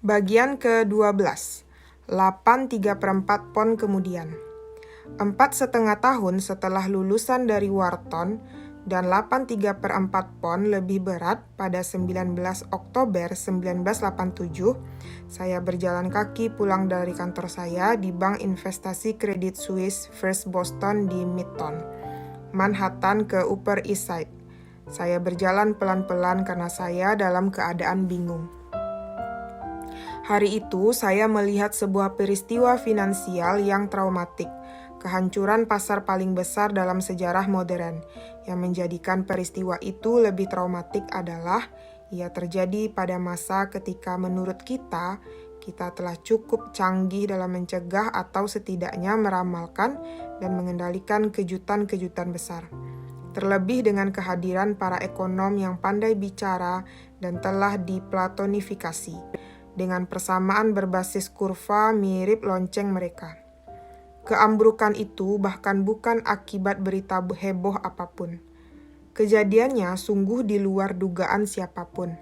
Bagian ke-12, 8,3/4 pon kemudian. 4,5 tahun setelah lulusan dari Wharton dan 8,3/4 pon lebih berat pada 19 Oktober 1987, saya berjalan kaki pulang dari kantor saya di Bank Investasi Credit Suisse First Boston di Midtown, Manhattan ke Upper East Side. Saya berjalan pelan-pelan karena saya dalam keadaan bingung. Hari itu, saya melihat sebuah peristiwa finansial yang traumatik, kehancuran pasar paling besar dalam sejarah modern. Yang menjadikan peristiwa itu lebih traumatik adalah ia terjadi pada masa ketika menurut kita telah cukup canggih dalam mencegah atau setidaknya meramalkan dan mengendalikan kejutan-kejutan besar. Terlebih dengan kehadiran para ekonom yang pandai bicara dan telah diplatonifikasi, dengan persamaan berbasis kurva mirip lonceng mereka. Keambrukan itu bahkan bukan akibat berita heboh apapun. Kejadiannya sungguh di luar dugaan siapapun,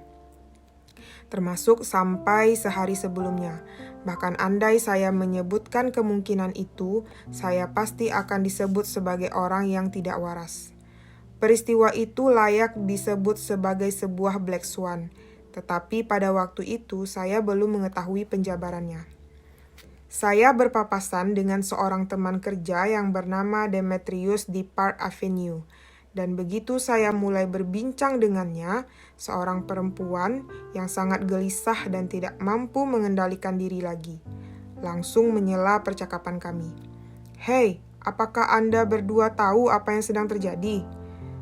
termasuk sampai sehari sebelumnya. Bahkan andai saya menyebutkan kemungkinan itu, saya pasti akan disebut sebagai orang yang tidak waras. Peristiwa itu layak disebut sebagai sebuah black swan, tetapi pada waktu itu saya belum mengetahui penjabarannya. Saya berpapasan dengan seorang teman kerja yang bernama Demetrius di Park Avenue, dan begitu saya mulai berbincang dengannya, seorang perempuan yang sangat gelisah dan tidak mampu mengendalikan diri lagi, langsung menyela percakapan kami. "Hei, apakah Anda berdua tahu apa yang sedang terjadi?"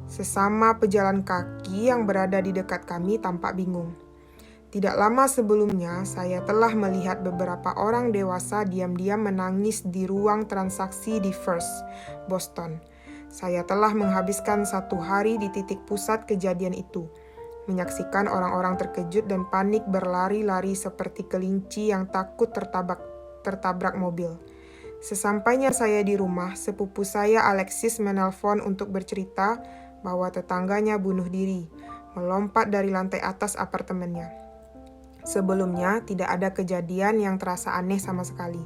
Sesama pejalan kaki yang berada di dekat kami tampak bingung. Tidak lama sebelumnya, saya telah melihat beberapa orang dewasa diam-diam menangis di ruang transaksi di First Boston. Saya telah menghabiskan 1 hari di titik pusat kejadian itu, menyaksikan orang-orang terkejut dan panik berlari-lari seperti kelinci yang takut tertabrak mobil. Sesampainya saya di rumah, sepupu saya Alexis menelpon untuk bercerita bahwa tetangganya bunuh diri, melompat dari lantai atas apartemennya. Sebelumnya, tidak ada kejadian yang terasa aneh sama sekali.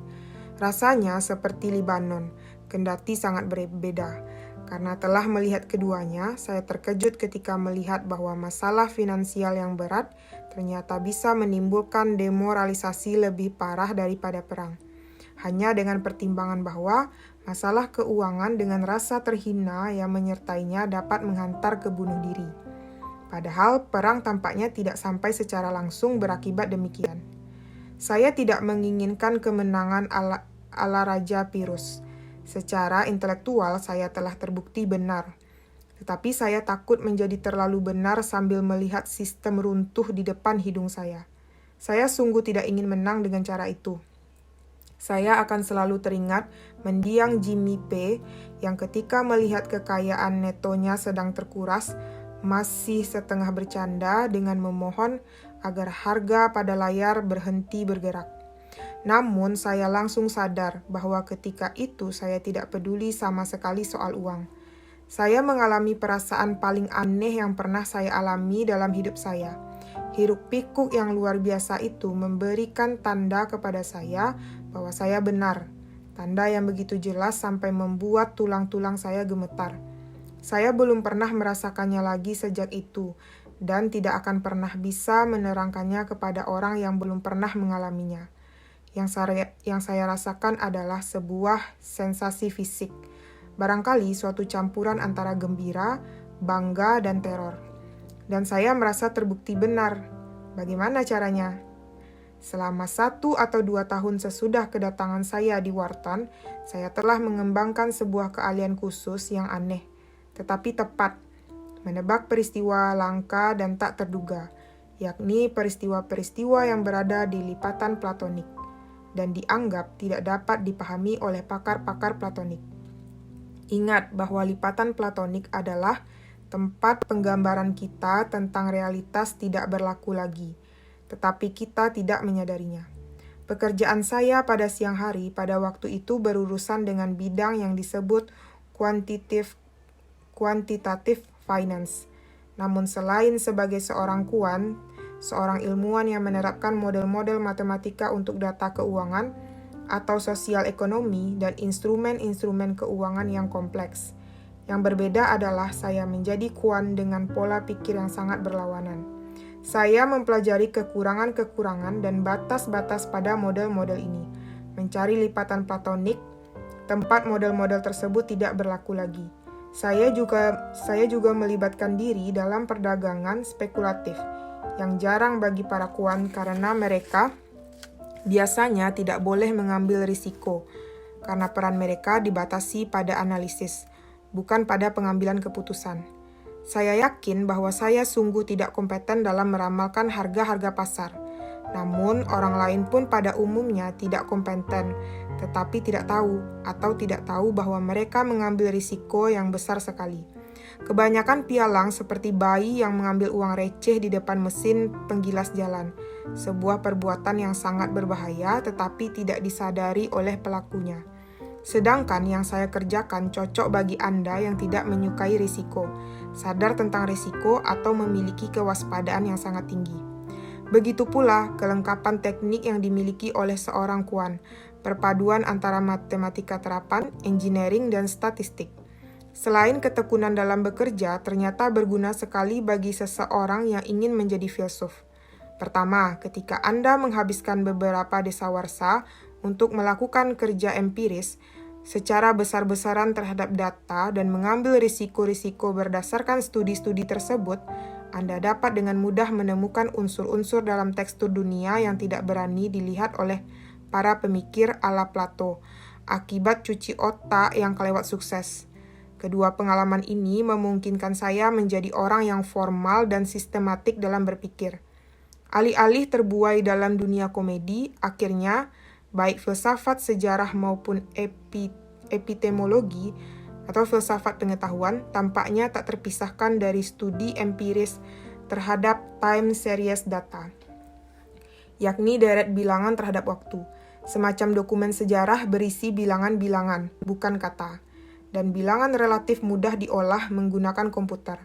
Rasanya seperti Libanon, kendati sangat berbeda. Karena telah melihat keduanya, saya terkejut ketika melihat bahwa masalah finansial yang berat ternyata bisa menimbulkan demoralisasi lebih parah daripada perang. Hanya dengan pertimbangan bahwa masalah keuangan dengan rasa terhina yang menyertainya dapat menghantar ke bunuh diri. Padahal perang tampaknya tidak sampai secara langsung berakibat demikian. Saya tidak menginginkan kemenangan ala Raja Pyrrhus. Secara intelektual saya telah terbukti benar. Tetapi saya takut menjadi terlalu benar sambil melihat sistem runtuh di depan hidung saya. Saya sungguh tidak ingin menang dengan cara itu. Saya akan selalu teringat mendiang Jimmy P. yang ketika melihat kekayaan netonya sedang terkuras, masih setengah bercanda dengan memohon agar harga pada layar berhenti bergerak. Namun saya langsung sadar bahwa ketika itu saya tidak peduli sama sekali soal uang. Saya mengalami perasaan paling aneh yang pernah saya alami dalam hidup saya. Hiruk-pikuk yang luar biasa itu memberikan tanda kepada saya bahwa saya benar. Tanda yang begitu jelas sampai membuat tulang-tulang saya gemetar. Saya belum pernah merasakannya lagi sejak itu, dan tidak akan pernah bisa menerangkannya kepada orang yang belum pernah mengalaminya. Yang saya rasakan adalah sebuah sensasi fisik. Barangkali suatu campuran antara gembira, bangga, dan teror. Dan saya merasa terbukti benar. Bagaimana caranya? Selama 1 atau 2 tahun sesudah kedatangan saya di Wharton, saya telah mengembangkan sebuah keahlian khusus yang aneh, tetapi tepat, menebak peristiwa langka dan tak terduga, yakni peristiwa-peristiwa yang berada di lipatan platonik, dan dianggap tidak dapat dipahami oleh pakar-pakar platonik. Ingat bahwa lipatan platonik adalah tempat penggambaran kita tentang realitas tidak berlaku lagi, tetapi kita tidak menyadarinya. Pekerjaan saya pada siang hari pada waktu itu berurusan dengan bidang yang disebut quantitative finance. Namun selain sebagai seorang seorang ilmuwan yang menerapkan model-model matematika untuk data keuangan atau sosial ekonomi dan instrumen-instrumen keuangan yang kompleks. Yang berbeda adalah saya menjadi kuan dengan pola pikir yang sangat berlawanan. Saya mempelajari kekurangan-kekurangan dan batas-batas pada model-model ini, mencari lipatan platonik, tempat model-model tersebut tidak berlaku lagi. Saya juga melibatkan diri dalam perdagangan spekulatif, yang jarang bagi para kuan karena mereka biasanya tidak boleh mengambil risiko, karena peran mereka dibatasi pada analisis, bukan pada pengambilan keputusan. Saya yakin bahwa saya sungguh tidak kompeten dalam meramalkan harga-harga pasar. Namun, orang lain pun pada umumnya tidak kompeten, tetapi tidak tahu bahwa mereka mengambil risiko yang besar sekali. Kebanyakan pialang seperti bayi yang mengambil uang receh di depan mesin penggilas jalan, sebuah perbuatan yang sangat berbahaya tetapi tidak disadari oleh pelakunya. Sedangkan yang saya kerjakan cocok bagi Anda yang tidak menyukai risiko, sadar tentang risiko atau memiliki kewaspadaan yang sangat tinggi. Begitu pula kelengkapan teknik yang dimiliki oleh seorang kuan, perpaduan antara matematika terapan, engineering, dan statistik. Selain ketekunan dalam bekerja, ternyata berguna sekali bagi seseorang yang ingin menjadi filsuf. Pertama, ketika Anda menghabiskan beberapa dasawarsa untuk melakukan kerja empiris secara besar-besaran terhadap data dan mengambil risiko-risiko berdasarkan studi-studi tersebut, Anda dapat dengan mudah menemukan unsur-unsur dalam tekstur dunia yang tidak berani dilihat oleh para pemikir ala Plato, akibat cuci otak yang kelewat sukses. Kedua pengalaman ini memungkinkan saya menjadi orang yang formal dan sistematik dalam berpikir. Alih-alih terbuai dalam dunia komedi, akhirnya, baik filsafat sejarah maupun epistemologi atau filsafat pengetahuan tampaknya tak terpisahkan dari studi empiris terhadap time series data, yakni deret bilangan terhadap waktu, semacam dokumen sejarah berisi bilangan-bilangan, bukan kata, dan bilangan relatif mudah diolah menggunakan komputer.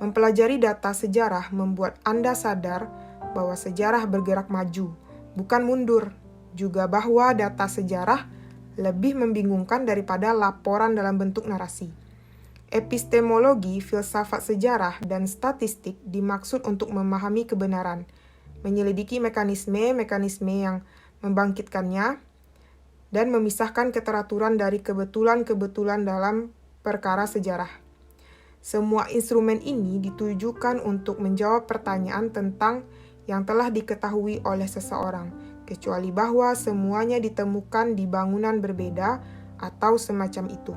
Mempelajari data sejarah membuat Anda sadar bahwa sejarah bergerak maju, bukan mundur, juga bahwa data sejarah lebih membingungkan daripada laporan dalam bentuk narasi. Epistemologi, filsafat sejarah, dan statistik dimaksud untuk memahami kebenaran, menyelidiki mekanisme-mekanisme yang membangkitkannya, dan memisahkan keteraturan dari kebetulan-kebetulan dalam perkara sejarah. Semua instrumen ini ditujukan untuk menjawab pertanyaan tentang yang telah diketahui oleh seseorang, kecuali bahwa semuanya ditemukan di bangunan berbeda atau semacam itu.